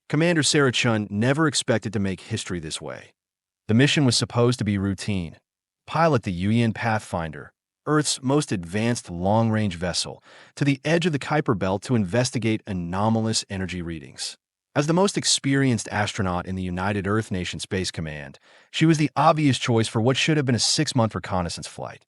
Commander Sarah Chen never expected to make history this way. The mission was supposed to be routine. Pilot the UN Pathfinder, Earth's most advanced long-range vessel, to the edge of the Kuiper Belt to investigate anomalous energy readings. As the most experienced astronaut in the United Earth Nation Space Command, she was the obvious choice for what should have been a 6-month reconnaissance flight.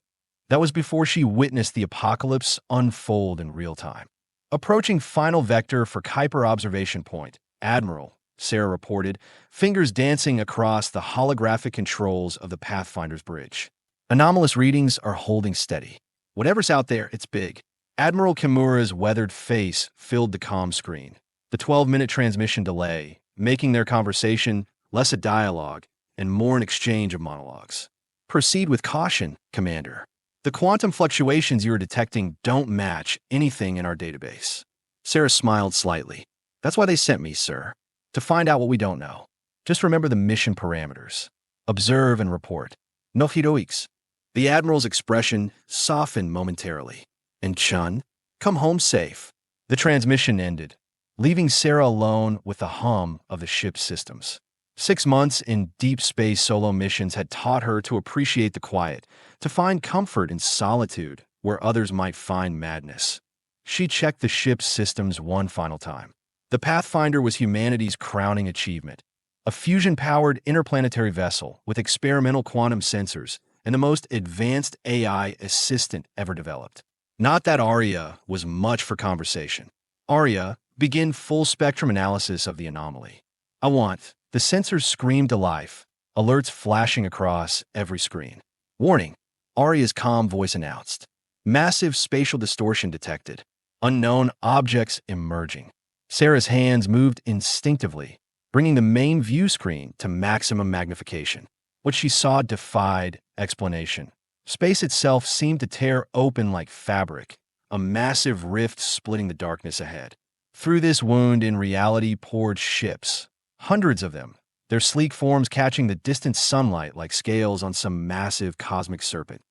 That was before she witnessed the apocalypse unfold in real time. Approaching final vector for Kuiper Observation Point, Admiral, Sarah reported, fingers dancing across the holographic controls of the Pathfinder's bridge. Anomalous readings are holding steady. Whatever's out there, it's big. Admiral Kimura's weathered face filled the comm screen. The 12-minute transmission delay, making their conversation less a dialogue and more an exchange of monologues. Proceed with caution, Commander. The quantum fluctuations you are detecting don't match anything in our database. Sarah smiled slightly. That's why they sent me, sir. To find out what we don't know. Just remember the mission parameters. Observe and report. No heroics. The Admiral's expression softened momentarily. And Chun, come home safe. The transmission ended, leaving Sarah alone with the hum of the ship's systems. 6 months in deep space solo missions had taught her to appreciate the quiet, to find comfort in solitude where others might find madness. She checked the ship's systems one final time. The Pathfinder was humanity's crowning achievement. A fusion-powered interplanetary vessel with experimental quantum sensors and the most advanced AI assistant ever developed. Not that Arya was much for conversation. Arya, begin full-spectrum analysis of the anomaly. The sensors screamed to life, alerts flashing across every screen. Warning, Arya's calm voice announced. Massive spatial distortion detected. Unknown objects emerging. Sarah's hands moved instinctively, bringing the main view screen to maximum magnification. What she saw defied explanation. Space itself seemed to tear open like fabric, a massive rift splitting the darkness ahead. Through this wound in reality poured ships. Hundreds of them, their sleek forms catching the distant sunlight like scales on some massive cosmic serpent.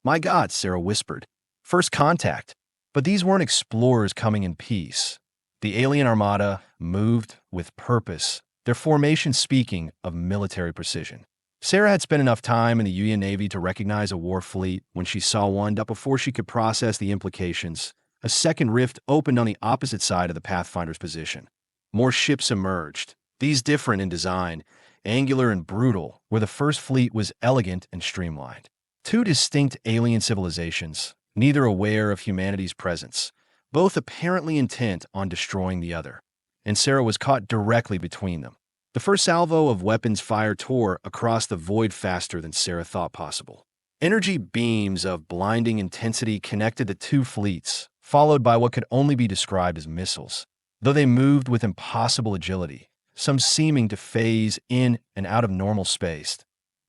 My God, Sarah whispered. First contact. But these weren't explorers coming in peace. The alien armada moved with purpose, their formation speaking of military precision. Sarah had spent enough time in the UN Navy to recognize a war fleet when she saw one, but before she could process the implications, a second rift opened on the opposite side of the Pathfinder's position. More ships emerged, these different in design, angular and brutal, where the first fleet was elegant and streamlined. Two distinct alien civilizations, neither aware of humanity's presence, both apparently intent on destroying the other. And Sarah was caught directly between them. The first salvo of weapons fire tore across the void faster than Sarah thought possible. Energy beams of blinding intensity connected the two fleets, followed by what could only be described as missiles. Though they moved with impossible agility, some seeming to phase in and out of normal space,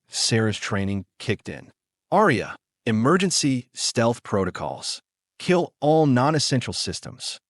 Sarah's training kicked in. Arya, emergency stealth protocols. Kill all non-essential systems.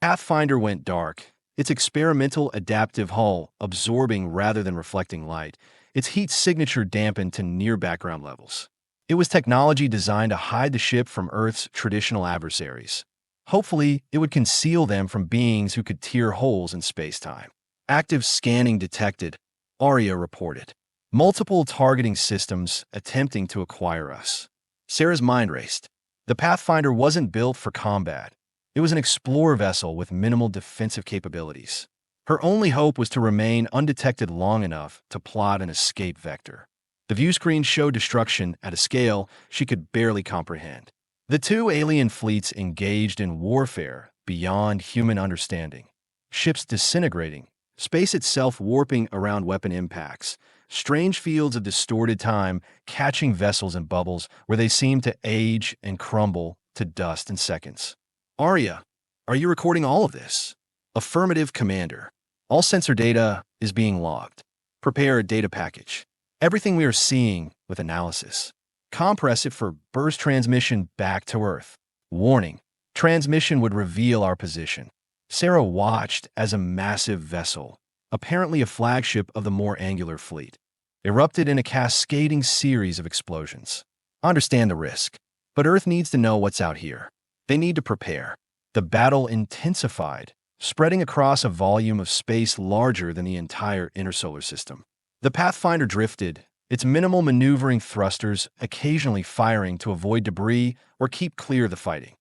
Pathfinder went dark, its experimental adaptive hull absorbing rather than reflecting light, its heat signature dampened to near background levels. It was technology designed to hide the ship from Earth's traditional adversaries. Hopefully, it would conceal them from beings who could tear holes in space-time. Active scanning detected, Arya reported. Multiple targeting systems attempting to acquire us. Sarah's mind raced. The Pathfinder wasn't built for combat. It was an explorer vessel with minimal defensive capabilities. Her only hope was to remain undetected long enough to plot an escape vector. The view screen showed destruction at a scale she could barely comprehend. The two alien fleets engaged in warfare beyond human understanding. Ships disintegrating, space itself warping around weapon impacts, strange fields of distorted time catching vessels in bubbles where they seemed to age and crumble to dust in seconds. Arya, are you recording all of this? Affirmative, Commander. All sensor data is being logged. Prepare a data package. Everything we are seeing with analysis. Compress it for burst transmission back to Earth. Warning, transmission would reveal our position. Sarah watched as a massive vessel, apparently a flagship of the more angular fleet, erupted in a cascading series of explosions. Understand the risk, but Earth needs to know what's out here. They need to prepare. The battle intensified, spreading across a volume of space larger than the entire intersolar system. The Pathfinder drifted, its minimal maneuvering thrusters occasionally firing to avoid debris or keep clear of the fighting.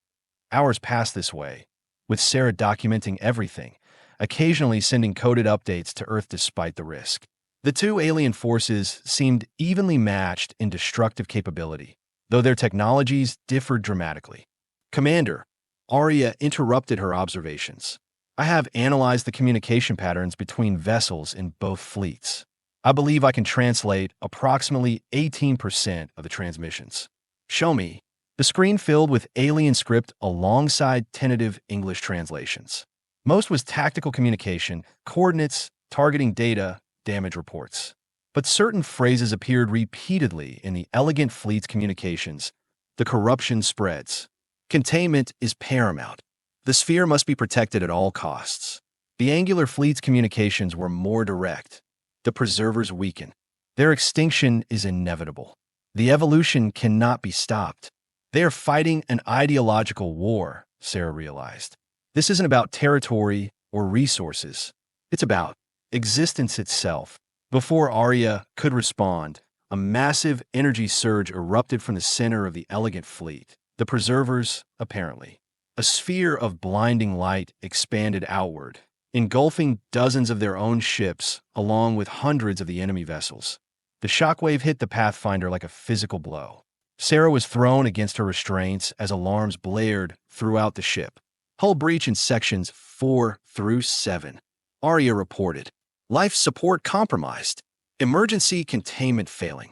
Hours passed this way, with Sarah documenting everything, occasionally sending coded updates to Earth despite the risk. The two alien forces seemed evenly matched in destructive capability, though their technologies differed dramatically. Commander, Arya interrupted her observations. I have analyzed the communication patterns between vessels in both fleets. I believe I can translate approximately 18% of the transmissions. Show me. The screen filled with alien script alongside tentative English translations. Most was tactical communication, coordinates, targeting data, damage reports. But certain phrases appeared repeatedly in the elegant fleet's communications. The corruption spreads. Containment is paramount. The sphere must be protected at all costs. The angular fleet's communications were more direct. The preservers weaken. Their extinction is inevitable. The evolution cannot be stopped. They are fighting an ideological war, Sarah realized. This isn't about territory or resources. It's about existence itself. Before Arya could respond, a massive energy surge erupted from the center of the elegant fleet. The preservers, apparently. A sphere of blinding light expanded outward, engulfing dozens of their own ships, along with hundreds of the enemy vessels. The shockwave hit the Pathfinder like a physical blow. Sarah was thrown against her restraints as alarms blared throughout the ship. Hull breach in sections 4 through 7. Arya reported. Life support compromised. Emergency containment failing.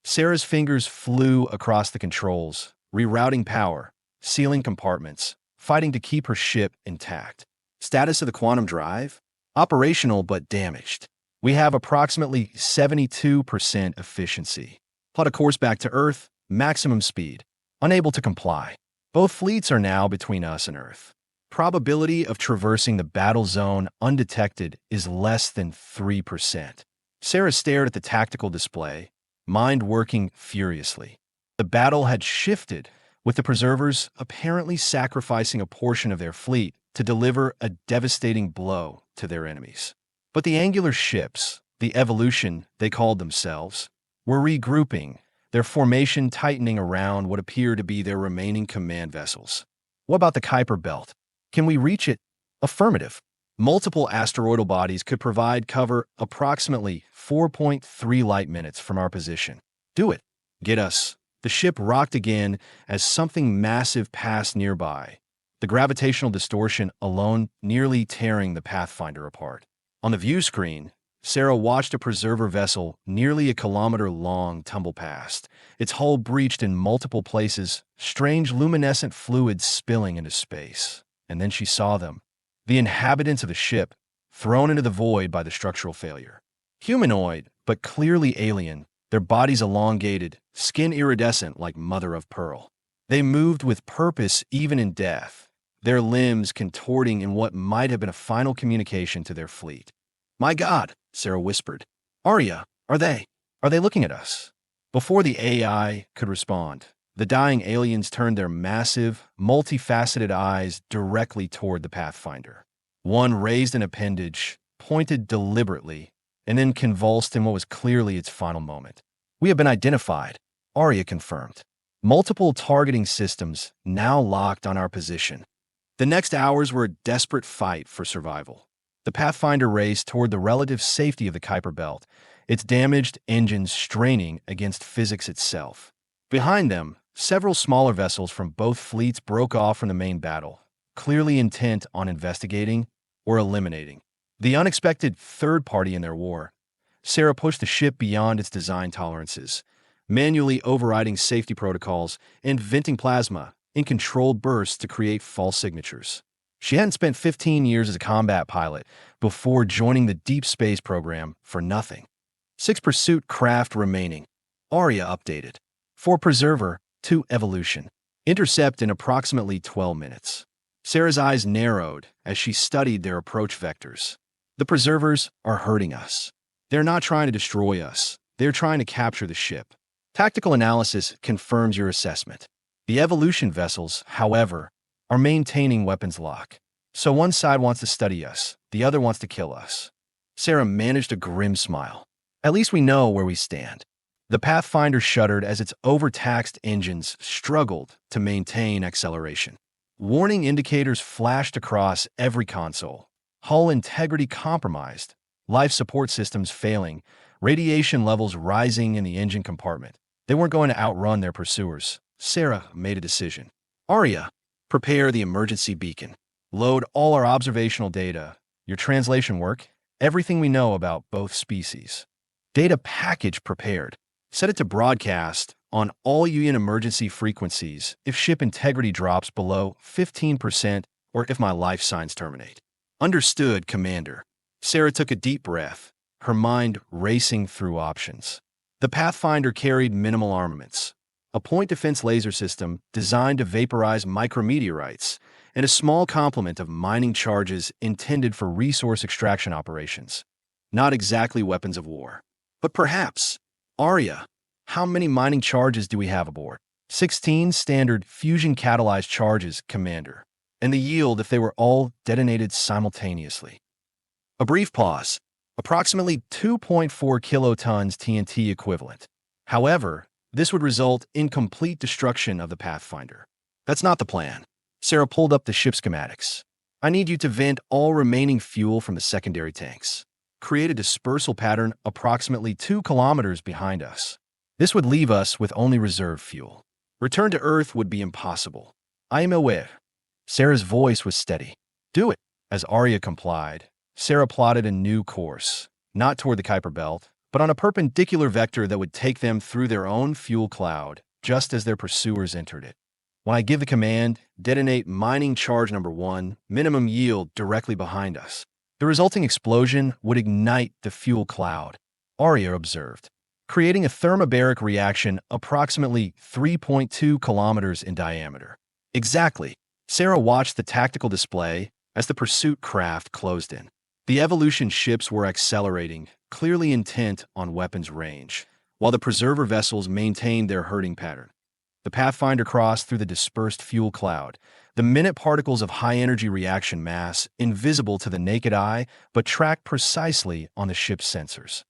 Sarah's fingers flew across the controls, rerouting power, sealing compartments, fighting to keep her ship intact. Status of the quantum drive? Operational but damaged. We have approximately 72% efficiency. Plot a course back to Earth, maximum speed. Unable to comply. Both fleets are now between us and Earth. Probability of traversing the battle zone undetected is less than 3%. Sarah stared at the tactical display, mind working furiously. The battle had shifted, with the preservers apparently sacrificing a portion of their fleet to deliver a devastating blow to their enemies. But the angular ships, the evolution they called themselves, were regrouping, their formation tightening around what appeared to be their remaining command vessels. What about the Kuiper Belt? Can we reach it? Affirmative. Multiple asteroidal bodies could provide cover approximately 4.3 light minutes from our position. Do it. Get us. The ship rocked again as something massive passed nearby, the gravitational distortion alone nearly tearing the Pathfinder apart. On the view screen, Sarah watched a preserver vessel nearly a kilometer long tumble past, its hull breached in multiple places, strange luminescent fluids spilling into space. And then she saw them, the inhabitants of the ship, thrown into the void by the structural failure. Humanoid, but clearly alien, their bodies elongated, skin iridescent like mother of pearl. They moved with purpose even in death, their limbs contorting in what might have been a final communication to their fleet. My God, Sarah whispered. Arya, are they looking at us? Before the AI could respond, the dying aliens turned their massive, multifaceted eyes directly toward the Pathfinder. One raised an appendage, pointed deliberately, and then convulsed in what was clearly its final moment. We have been identified, Arya confirmed. Multiple targeting systems now locked on our position. The next hours were a desperate fight for survival. The Pathfinder raced toward the relative safety of the Kuiper Belt, its damaged engines straining against physics itself. Behind them, several smaller vessels from both fleets broke off from the main battle, clearly intent on investigating or eliminating the unexpected third party in their war. Sarah pushed the ship beyond its design tolerances, manually overriding safety protocols and venting plasma in controlled bursts to create false signatures. She hadn't spent 15 years as a combat pilot before joining the deep space program for nothing. 6 pursuit craft remaining. Arya updated. 4 preserver, 2 evolution. Intercept in approximately 12 minutes. Sarah's eyes narrowed as she studied their approach vectors. The preservers are hurting us. They're not trying to destroy us. They're trying to capture the ship. Tactical analysis confirms your assessment. The evolution vessels, however, are maintaining weapons lock. So one side wants to study us, the other wants to kill us. Sarah managed a grim smile. At least we know where we stand. The Pathfinder shuddered as its overtaxed engines struggled to maintain acceleration. Warning indicators flashed across every console. Hull integrity compromised, life support systems failing, radiation levels rising in the engine compartment. They weren't going to outrun their pursuers. Sarah made a decision. Arya, prepare the emergency beacon. Load all our observational data, your translation work, everything we know about both species. Data package prepared. Set it to broadcast on all UN emergency frequencies if ship integrity drops below 15% or if my life signs terminate. Understood, Commander. Sarah took a deep breath, her mind racing through options. The Pathfinder carried minimal armaments, a point defense laser system designed to vaporize micrometeorites, and a small complement of mining charges intended for resource extraction operations. Not exactly weapons of war. But perhaps. Arya, how many mining charges do we have aboard? 16 standard fusion-catalyzed charges, Commander, and the yield if they were all detonated simultaneously. A brief pause. Approximately 2.4 kilotons TNT equivalent. However, this would result in complete destruction of the Pathfinder. That's not the plan. Sarah pulled up the ship schematics. I need you to vent all remaining fuel from the secondary tanks. Create a dispersal pattern approximately 2 kilometers behind us. This would leave us with only reserve fuel. Return to Earth would be impossible. I am aware. Sarah's voice was steady. Do it. As Arya complied, Sarah plotted a new course, not toward the Kuiper Belt, but on a perpendicular vector that would take them through their own fuel cloud, just as their pursuers entered it. When I give the command, detonate mining charge number 1, minimum yield directly behind us. The resulting explosion would ignite the fuel cloud, Arya observed, creating a thermobaric reaction approximately 3.2 kilometers in diameter. Exactly. Sarah watched the tactical display as the pursuit craft closed in. The Evolution ships were accelerating, clearly intent on weapons range, while the Preserver vessels maintained their herding pattern. The Pathfinder crossed through the dispersed fuel cloud, the minute particles of high-energy reaction mass invisible to the naked eye but tracked precisely on the ship's sensors.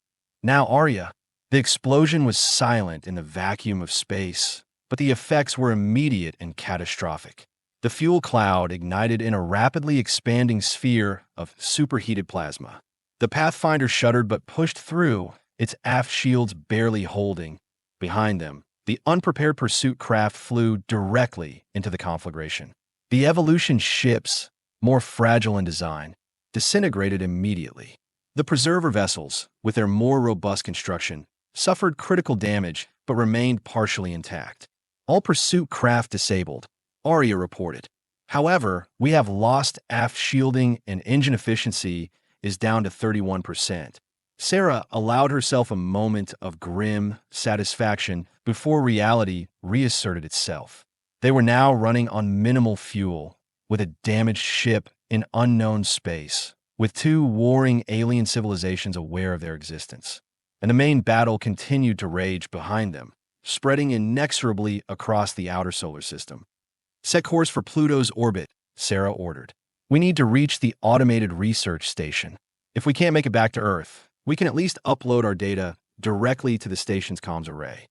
Now, Arya. The explosion was silent in the vacuum of space, but the effects were immediate and catastrophic. The fuel cloud ignited in a rapidly expanding sphere of superheated plasma. The Pathfinder shuddered but pushed through, its aft shields barely holding. Behind them, the unprepared pursuit craft flew directly into the conflagration. The Evolution ships, more fragile in design, disintegrated immediately. The Preserver vessels, with their more robust construction, suffered critical damage but remained partially intact. All pursuit craft disabled, Arya reported. However, we have lost aft shielding and engine efficiency is down to 31%. Sarah allowed herself a moment of grim satisfaction before reality reasserted itself. They were now running on minimal fuel, with a damaged ship in unknown space, with 2 warring alien civilizations aware of their existence. And the main battle continued to rage behind them, spreading inexorably across the outer solar system. Set course for Pluto's orbit, Sarah ordered. We need to reach the automated research station. If we can't make it back to Earth, we can at least upload our data directly to the station's comms array.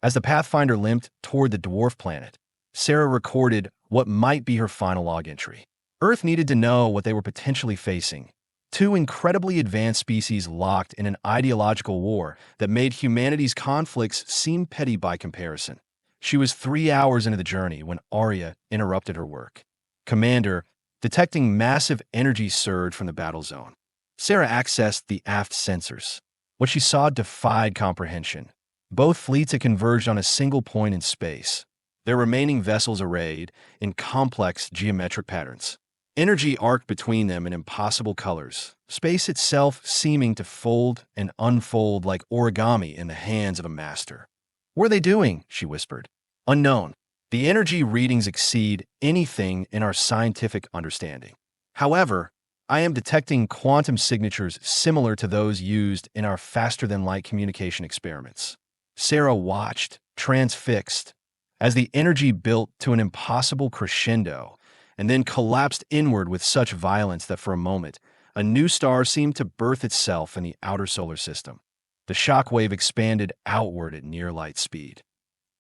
As the Pathfinder limped toward the dwarf planet, Sarah recorded what might be her final log entry. Earth needed to know what they were potentially facing. 2 incredibly advanced species locked in an ideological war that made humanity's conflicts seem petty by comparison. She was 3 hours into the journey when Arya interrupted her work. Commander, detecting massive energy surge from the battle zone. Sarah accessed the aft sensors. What she saw defied comprehension. Both fleets had converged on a single point in space, their remaining vessels arrayed in complex geometric patterns. Energy arced between them in impossible colors, space itself seeming to fold and unfold like origami in the hands of a master. What are they doing? She whispered. Unknown. The energy readings exceed anything in our scientific understanding. However, I am detecting quantum signatures similar to those used in our faster-than-light communication experiments. Sarah watched, transfixed, as the energy built to an impossible crescendo, and then collapsed inward with such violence that for a moment, a new star seemed to birth itself in the outer solar system. The shockwave expanded outward at near light speed.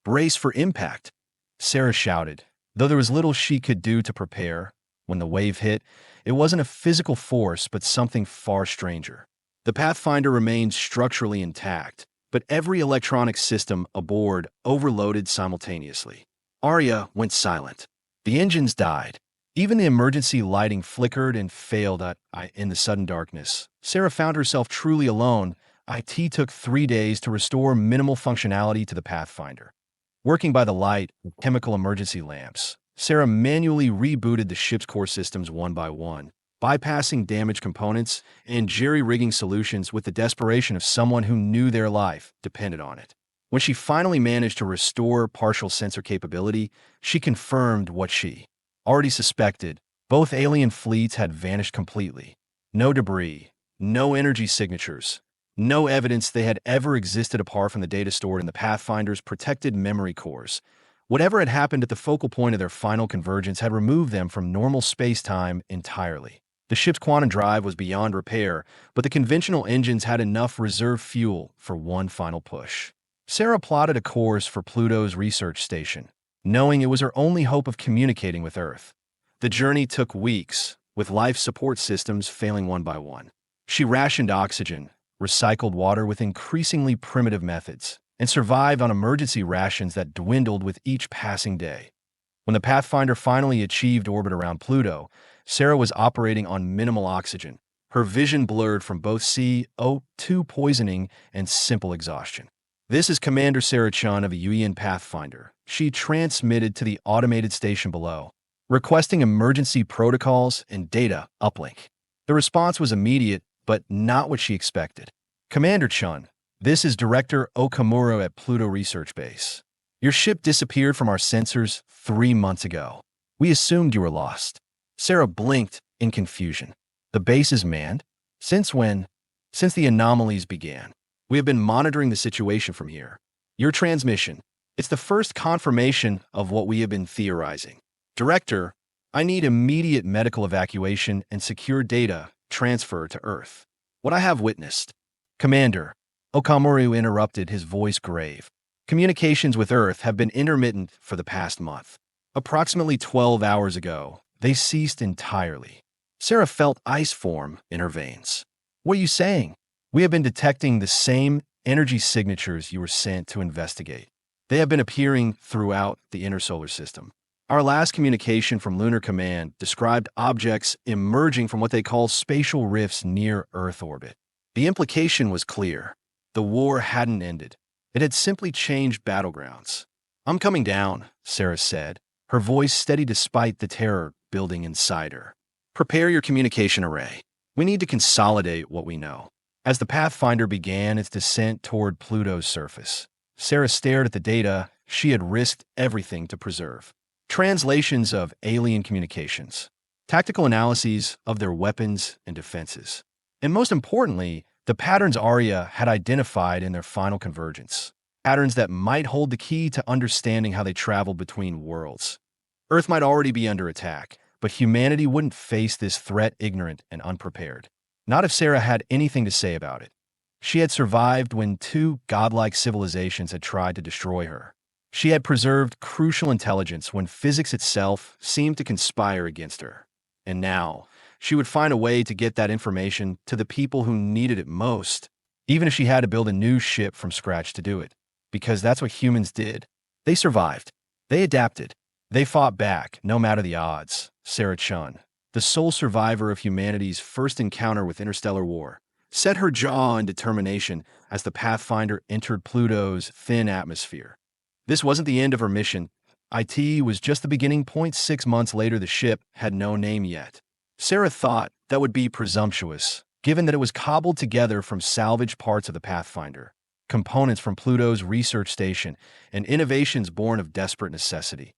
"Brace for impact," Sarah shouted, though there was little she could do to prepare. When the wave hit, it wasn't a physical force, but something far stranger. The Pathfinder remained structurally intact, but every electronic system aboard overloaded simultaneously. Arya went silent. The engines died. Even the emergency lighting flickered and failed in the sudden darkness. Sarah found herself truly alone. IT took 3 days to restore minimal functionality to the Pathfinder. Working by the light of chemical emergency lamps, Sarah manually rebooted the ship's core systems one by one, bypassing damaged components and jerry-rigging solutions with the desperation of someone who knew their life depended on it. When she finally managed to restore partial sensor capability, she confirmed what she already suspected. Both alien fleets had vanished completely. No debris, no energy signatures, no evidence they had ever existed apart from the data stored in the Pathfinder's protected memory cores. Whatever had happened at the focal point of their final convergence had removed them from normal space-time entirely. The ship's quantum drive was beyond repair, but the conventional engines had enough reserve fuel for one final push. Sarah plotted a course for Pluto's research station, knowing it was her only hope of communicating with Earth. The journey took weeks, with life support systems failing one by one. She rationed oxygen, recycled water with increasingly primitive methods, and survived on emergency rations that dwindled with each passing day. When the Pathfinder finally achieved orbit around Pluto, Sarah was operating on minimal oxygen, her vision blurred from both CO2 poisoning and simple exhaustion. "This is Commander Sarah Chen of a UN Pathfinder," she transmitted to the automated station below, requesting emergency protocols and data uplink. The response was immediate, but not what she expected. "Commander Chen, this is Director Okamura at Pluto Research Base. Your ship disappeared from our sensors 3 months ago. We assumed you were lost." Sarah blinked in confusion. "The base is manned? Since when?" "Since the anomalies began. We have been monitoring the situation from here. Your transmission. It's the first confirmation of what we have been theorizing. Director, I need immediate medical evacuation and secure data transfer to Earth. What I have witnessed." "Commander," Okamura interrupted, his voice grave. "Communications with Earth have been intermittent for the past month. Approximately 12 hours ago, they ceased entirely." Sarah felt ice form in her veins. "What are you saying?" "We have been detecting the same energy signatures you were sent to investigate. They have been appearing throughout the inner solar system. Our last communication from Lunar Command described objects emerging from what they call spatial rifts near Earth orbit." The implication was clear. The war hadn't ended. It had simply changed battlegrounds. "I'm coming down," Sarah said, her voice steady despite the terror building inside her. "Prepare your communication array. We need to consolidate what we know." As the Pathfinder began its descent toward Pluto's surface, Sarah stared at the data she had risked everything to preserve. Translations of alien communications, tactical analyses of their weapons and defenses, and most importantly, the patterns Arya had identified in their final convergence, patterns that might hold the key to understanding how they traveled between worlds. Earth might already be under attack, but humanity wouldn't face this threat ignorant and unprepared. Not if Sarah had anything to say about it. She had survived when 2 godlike civilizations had tried to destroy her. She had preserved crucial intelligence when physics itself seemed to conspire against her. And now, she would find a way to get that information to the people who needed it most, even if she had to build a new ship from scratch to do it. Because that's what humans did. They survived. They adapted. They fought back, no matter the odds. Sarah Chen, the sole survivor of humanity's first encounter with interstellar war, set her jaw in determination as the Pathfinder entered Pluto's thin atmosphere. This wasn't the end of her mission. IT was just the beginning. 6 months later, the ship had no name yet. Sarah thought that would be presumptuous, given that it was cobbled together from salvaged parts of the Pathfinder, components from Pluto's research station, and innovations born of desperate necessity.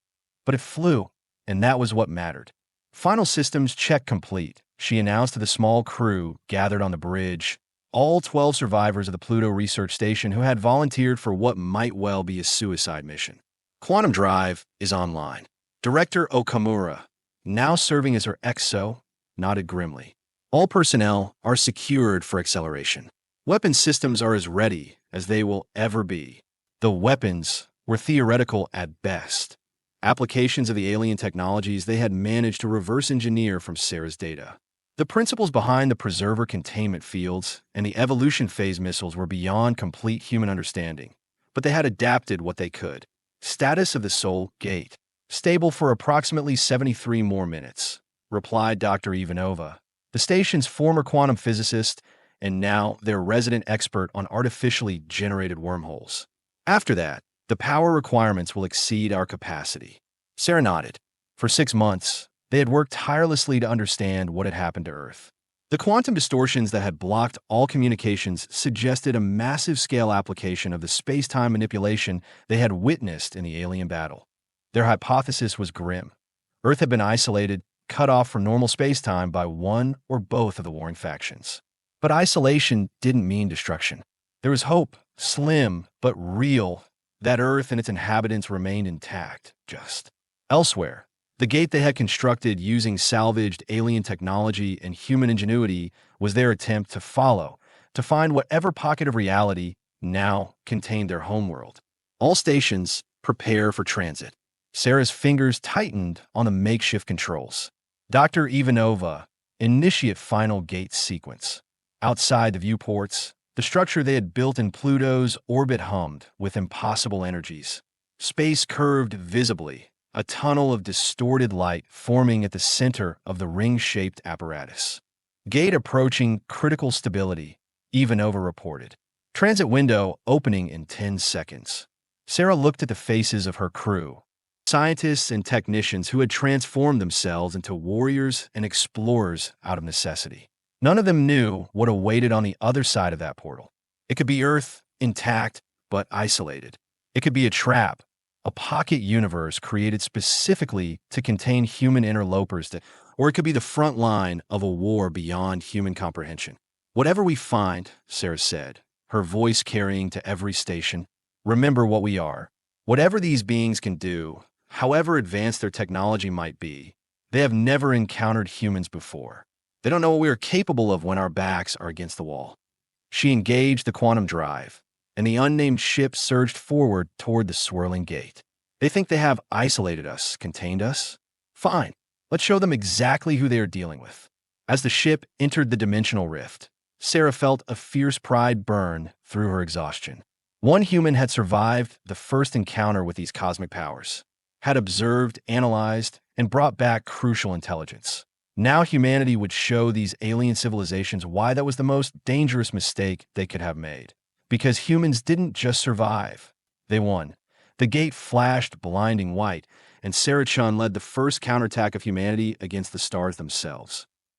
But it flew, and that was what mattered. "Final systems check complete," she announced to the small crew gathered on the bridge, all 12 survivors of the Pluto research station who had volunteered for what might well be a suicide mission. "Quantum drive is online. Director Okamura, now serving as her XO, nodded grimly. All personnel are secured for acceleration. Weapon systems are as ready as they will ever be. The weapons were theoretical at best. Applications of the alien technologies they had managed to reverse engineer from Sarah's data. The principles behind the preserver containment fields and the evolution phase missiles were beyond complete human understanding, but they had adapted what they could. Status of the Soul Gate. Stable for approximately 73 more minutes, replied Dr. Ivanova, the station's former quantum physicist and now their resident expert on artificially generated wormholes. After that, the power requirements will exceed our capacity. Sarah nodded. For 6 months, they had worked tirelessly to understand what had happened to Earth. The quantum distortions that had blocked all communications suggested a massive-scale application of the space-time manipulation they had witnessed in the alien battle. Their hypothesis was grim. Earth had been isolated, cut off from normal space-time by one or both of the warring factions. But isolation didn't mean destruction. There was hope, slim but real, that Earth and its inhabitants remained intact, just. Elsewhere, the gate they had constructed using salvaged alien technology and human ingenuity was their attempt to follow, to find whatever pocket of reality now contained their homeworld. All stations prepare for transit. Sarah's fingers tightened on the makeshift controls. Dr. Ivanova, initiate final gate sequence. Outside the viewports, the structure they had built in Pluto's orbit hummed with impossible energies. Space curved visibly, a tunnel of distorted light forming at the center of the ring-shaped apparatus. Gate approaching critical stability, Ivanova reported. Transit window opening in 10 seconds. Sarah looked at the faces of her crew, scientists and technicians who had transformed themselves into warriors and explorers out of necessity. None of them knew what awaited on the other side of that portal. It could be Earth, intact but isolated. It could be a trap, a pocket universe created specifically to contain human interlopers, or it could be the front line of a war beyond human comprehension. Whatever we find, Sarah said, her voice carrying to every station, remember what we are. Whatever these beings can do, however advanced their technology might be, they have never encountered humans before. They don't know what we are capable of when our backs are against the wall. She engaged the quantum drive, and the unnamed ship surged forward toward the swirling gate. They think they have isolated us, contained us? Fine, let's show them exactly who they are dealing with. As the ship entered the dimensional rift, Sarah felt a fierce pride burn through her exhaustion. One human had survived the first encounter with these cosmic powers, had observed, analyzed, and brought back crucial intelligence. Now humanity would show these alien civilizations why that was the most dangerous mistake they could have made. Because humans didn't just survive, they won. The gate flashed blinding white, and Sarah Chen led the first counterattack of humanity against the stars themselves.